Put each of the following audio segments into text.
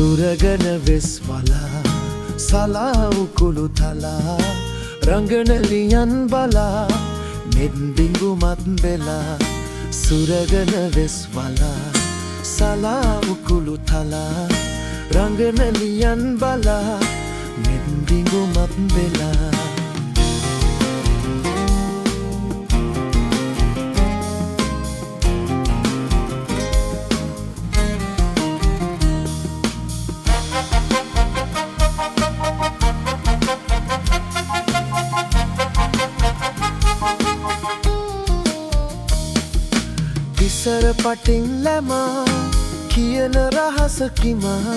සුරගන වෙස්වලා සලා උකුළු තලා රංගන ලියන් බලා මෙත් බිඟුමත් වෙලා සුරගන වෙස්වලා සලා උකුළු තලා රංගන ලියන් බලා මෙත් බිඟුමත් වෙලා ඉසර පටින් ලැමා කියන රහසකිමා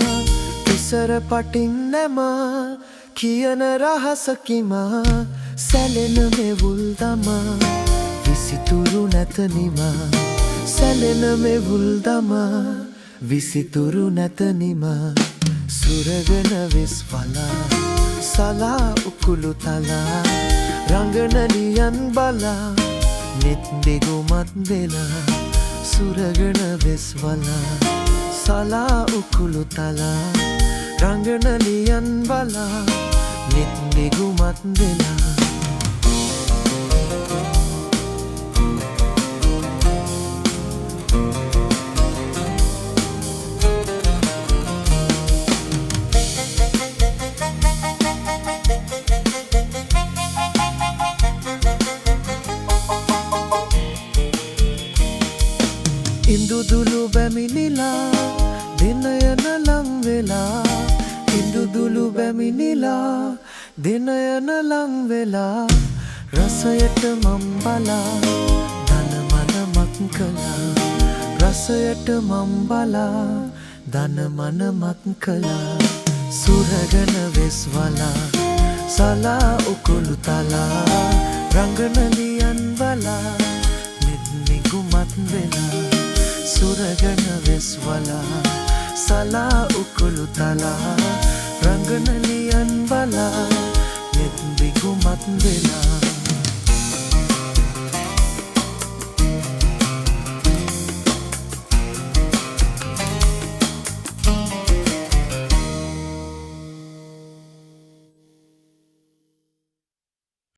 ඉසර පටින් ලැමා කියන රහසකිමා සැලෙන මෙවුල් දමා විසිතුරු නැතනිමා සැලෙන මෙවුල් දමා විසිතුරු නැතනිමා සුරගන වෙස්වලා සලා උකුළු තලා රංගන ලියන් බලා නෙත් බිඟුමත් වෙලා සුරගන වෙස්වලා සලා උකුළු තලා රංගන ලියන් බලා නෙත් බිඟුමත් වෙලා ඉන්දුදුලු බැමිනිලා දෙන යන ලං වෙලා ඉන්දුදුලු බැමිනිලා දෙන යන ලං වෙලා රසයට මම් බලා ධන මනමක් කළා රසයට මම් බලා ධන මනමක් කළා සුරගන වෙස්වලා සලා උකුළු තලා රංගන ලියන් බලා මෙත් බිඟුමත් වෙලා සුරගන වෙස්වලා සලා උකුළු තලා රංගන ලියන් බලා නෙත් බිඟුමත් වෙලා